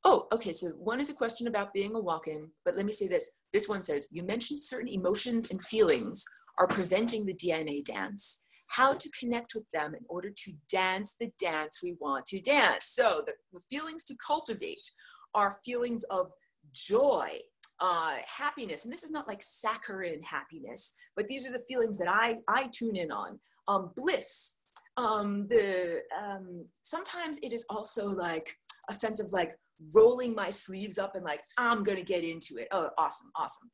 Oh, okay. So one is a question about being a walk-in, but let me say this. This one says, you mentioned certain emotions and feelings are preventing the DNA dance. How to connect with them in order to dance the dance we want to dance. So the feelings to cultivate are feelings of joy, happiness. And this is not like saccharine happiness, but these are the feelings that I tune in on. Bliss. Sometimes it is also like a sense of like rolling my sleeves up and like, I'm gonna get into it. Oh, awesome, awesome.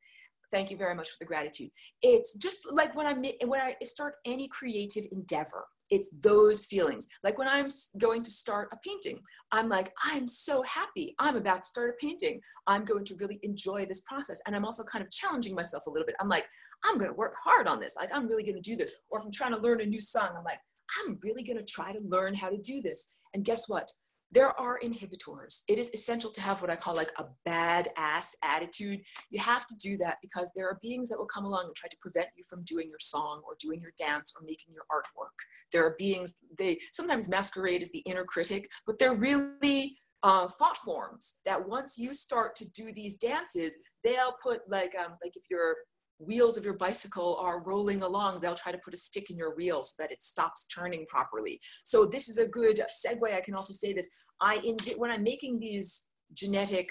Thank you very much for the gratitude. It's just like when I start any creative endeavor, it's those feelings. Like when I'm going to start a painting, I'm like, I'm so happy. I'm about to start a painting. I'm going to really enjoy this process. And I'm also kind of challenging myself a little bit. I'm like, I'm going to work hard on this. Like, I'm really going to do this. Or if I'm trying to learn a new song, I'm like, I'm really going to try to learn how to do this. And guess what? there are inhibitors. It is essential to have what I call like a badass attitude. You have to do that because there are beings that will come along and try to prevent you from doing your song or doing your dance or making your artwork. There are beings, they sometimes masquerade as the inner critic, but they're really thought forms that once you start to do these dances, they'll put like if your wheels of your bicycle are rolling along, they'll try to put a stick in your wheel so that it stops turning properly. So this is a good segue. I can also say this. When I'm making these genetic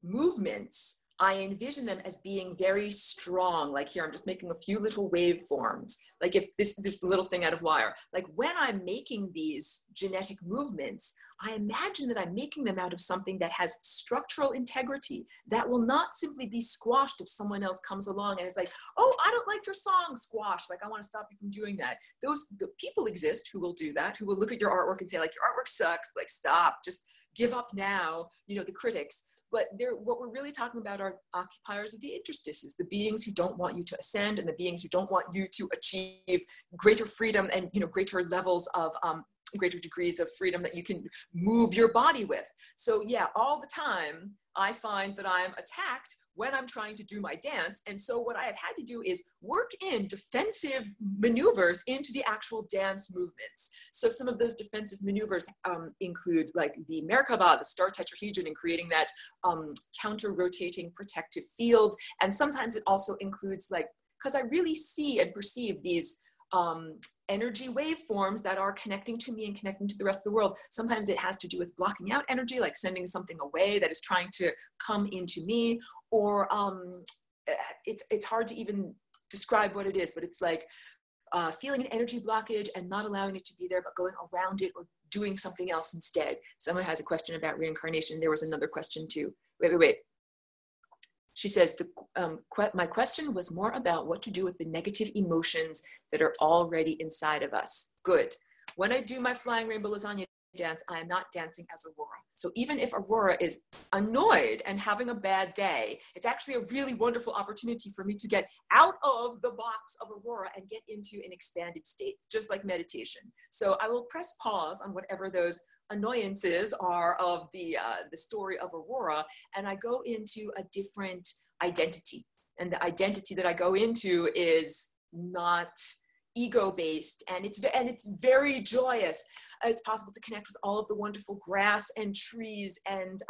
movements, I envision them as being very strong. Like here, I'm just making a few little waveforms. Like if this little thing out of wire, like when I'm making these genetic movements, I imagine that I'm making them out of something that has structural integrity, that will not simply be squashed if someone else comes along and is like, oh, I don't like your song, squash. Like, I want to stop you from doing that. The people exist who will do that, who will look at your artwork and say like, your artwork sucks, like stop, just give up now, you know, the critics. But what we're really talking about are occupiers of the interstices, the beings who don't want you to ascend and the beings who don't want you to achieve greater freedom and, you know, greater levels of, greater degrees of freedom that you can move your body with. So yeah, all the time, I find that I'm attacked when I'm trying to do my dance. And so what I have had to do is work in defensive maneuvers into the actual dance movements. So some of those defensive maneuvers include like the Merkaba, the star tetrahedron, and creating that counter-rotating protective field. And sometimes it also includes like, because I really see and perceive these energy waveforms that are connecting to me and connecting to the rest of the world. Sometimes it has to do with blocking out energy, like sending something away that is trying to come into me, or it's hard to even describe what it is, but it's like feeling an energy blockage and not allowing it to be there, but going around it or doing something else instead. Someone has a question about reincarnation. There was another question too. Wait. She says, my question was more about what to do with the negative emotions that are already inside of us. Good. When I do my flying rainbow lasagna dance, I am not dancing as Aurora. So even if Aurora is annoyed and having a bad day, it's actually a really wonderful opportunity for me to get out of the box of Aurora and get into an expanded state, just like meditation. So I will press pause on whatever those annoyances are of the story of Aurora, and I go into a different identity. And the identity that I go into is not ego-based, and it's very joyous. It's possible to connect with all of the wonderful grass and trees and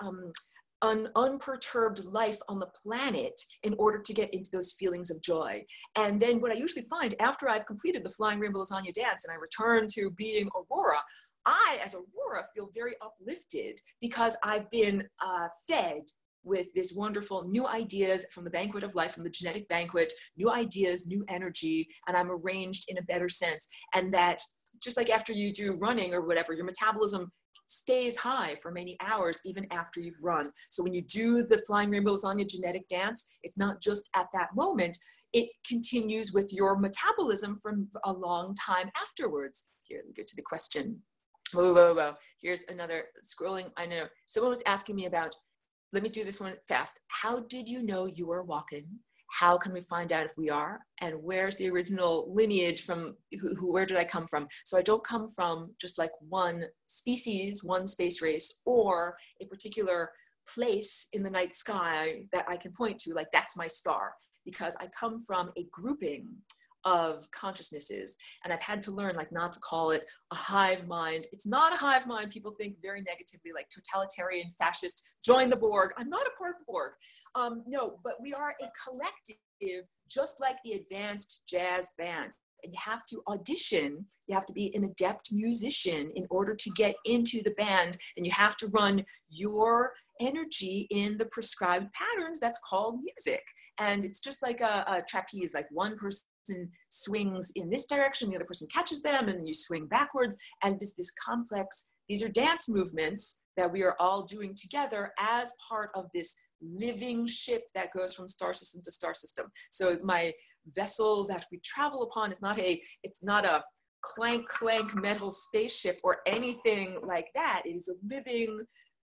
an unperturbed life on the planet in order to get into those feelings of joy. And then what I usually find after I've completed the flying rainbow lasagna dance and I return to being Aurora, I, as Aurora, feel very uplifted because I've been fed with this wonderful new ideas from the banquet of life, from the genetic banquet, new ideas, new energy, and I'm arranged in a better sense. And that just like after you do running or whatever, your metabolism stays high for many hours even after you've run. So when you do the flying rainbow lasagna genetic dance, it's not just at that moment, it continues with your metabolism from a long time afterwards. Here, let me get to the question. Whoa. Here's another scrolling. I know someone was asking me about, let me do this one fast. How did you know you were walking? How can we find out if we are? And where's the original lineage from, where did I come from? So I don't come from just like one species, one space race, or a particular place in the night sky that I can point to, like that's my star, because I come from a grouping of consciousnesses. And I've had to learn like not to call it a hive mind. It's not a hive mind. People think very negatively, like totalitarian, fascist, join the Borg. I'm not a part of the Borg. No, but we are a collective, just like the advanced jazz band. And you have to audition, you have to be an adept musician in order to get into the band, and you have to run your energy in the prescribed patterns that's called music. And it's just like a trapeze, like one person swings in this direction, the other person catches them, and you swing backwards. And it's this complex, these are dance movements that we are all doing together as part of this living ship that goes from star system to star system. So my vessel that we travel upon is it's not a clank metal spaceship or anything like that. It is a living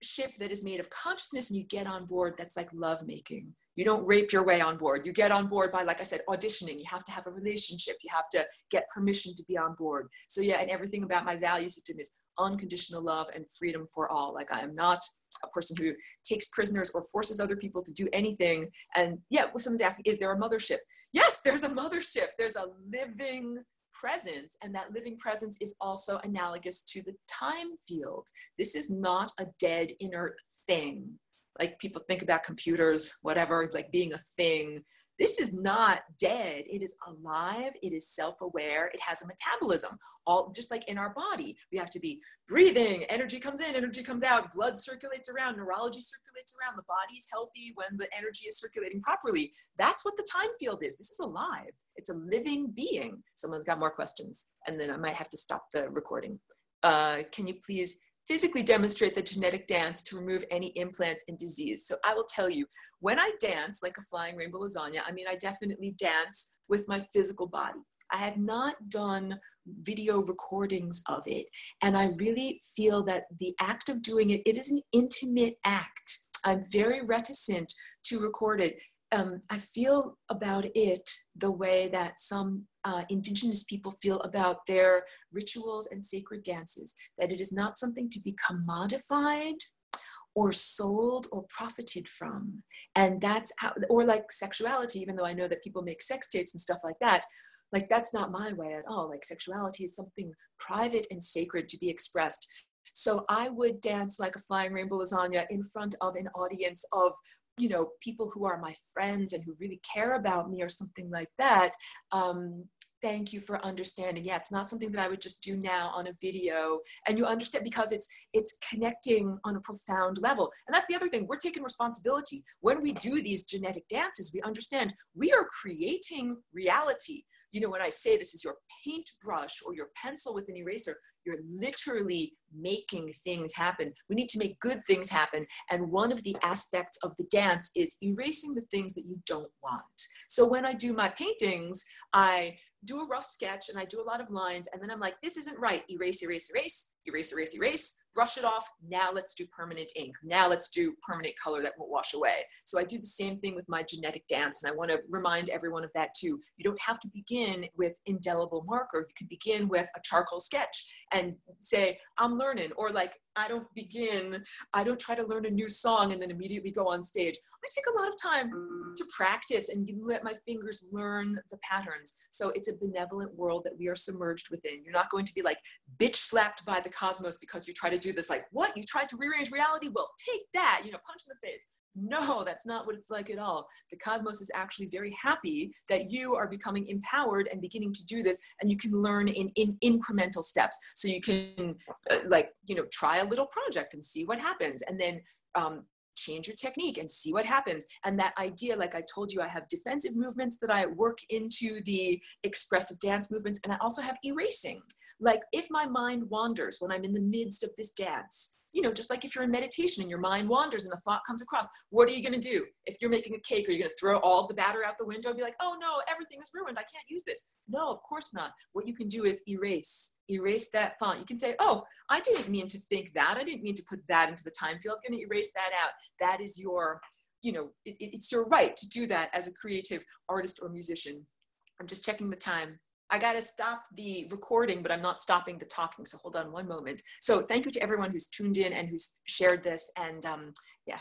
ship that is made of consciousness and you get on board, that's like love making. You don't rape your way on board. You get on board by, like I said, auditioning. You have to have a relationship. You have to get permission to be on board. So yeah, and everything about my value system is unconditional love and freedom for all. Like I am not a person who takes prisoners or forces other people to do anything. And yeah, well, someone's asking, is there a mothership? Yes, there's a mothership. There's a living presence, and that living presence is also analogous to the time field. This is not a dead inert thing. Like people think about computers, whatever, like being a thing. This is not dead. It is alive. It is self-aware. It has a metabolism, all just like in our body. We have to be breathing. Energy comes in, energy comes out. Blood circulates around. Neurology circulates around. The body is healthy when the energy is circulating properly. That's what the time field is. This is alive. It's a living being. Someone's got more questions, and then I might have to stop the recording. Can you please physically demonstrate the genetic dance to remove any implants and disease? So I will tell you, when I dance like a flying rainbow lasagna, I mean, I definitely dance with my physical body. I have not done video recordings of it. And I really feel that the act of doing it, it is an intimate act. I'm very reticent to record it. I feel about it the way that some indigenous people feel about their rituals and sacred dances, that it is not something to be commodified or sold or profited from. And that's how, or like sexuality, even though I know that people make sex tapes and stuff like that, like that's not my way at all. Like sexuality is something private and sacred to be expressed. So I would dance like a flying rainbow lasagna in front of an audience of, you know, people who are my friends and who really care about me or something like that. Thank you for understanding. Yeah, it's not something that I would just do now on a video. And you understand, because it's connecting on a profound level. And that's the other thing, we're taking responsibility. When we do these genetic dances, we understand we are creating reality. You know, when I say this is your paintbrush or your pencil with an eraser, you're literally making things happen. We need to make good things happen. And one of the aspects of the dance is erasing the things that you don't want. So when I do my paintings, I do a rough sketch and I do a lot of lines, and then I'm like, this isn't right. Erase, erase, erase, erase, erase, erase, brush it off. Now let's do permanent ink. Now let's do permanent color that won't wash away. So I do the same thing with my genetic dance, and I want to remind everyone of that too. You don't have to begin with indelible marker. You can begin with a charcoal sketch and say, I'm learning, or like, I don't try to learn a new song and then immediately go on stage. I take a lot of time to practice and let my fingers learn the patterns. So it's a benevolent world that we are submerged within. You're not going to be like bitch slapped by the cosmos because you try to do this, like, what? You tried to rearrange reality? Well, take that, you know, punch in the face. No, that's not what it's like at all. The cosmos is actually very happy that you are becoming empowered and beginning to do this, and you can learn in incremental steps. So you can like, you know, try a little project and see what happens, and then change your technique and see what happens. And that idea, like I told you, I have defensive movements that I work into the expressive dance movements, and I also have erasing. Like if my mind wanders when I'm in the midst of this dance, you know, just like if you're in meditation and your mind wanders and a thought comes across, what are you going to do? If you're making a cake, are you going to throw all of the batter out the window and be like, oh no, everything is ruined, I can't use this? No, of course not. What you can do is erase that thought. You can say, oh, I didn't mean to think that. I didn't mean to put that into the time field. I'm going to erase that out. That is your, you know, it's your right to do that as a creative artist or musician. I'm just checking the time. I got to stop the recording, but I'm not stopping the talking. So hold on one moment. So thank you to everyone who's tuned in and who's shared this. And yeah,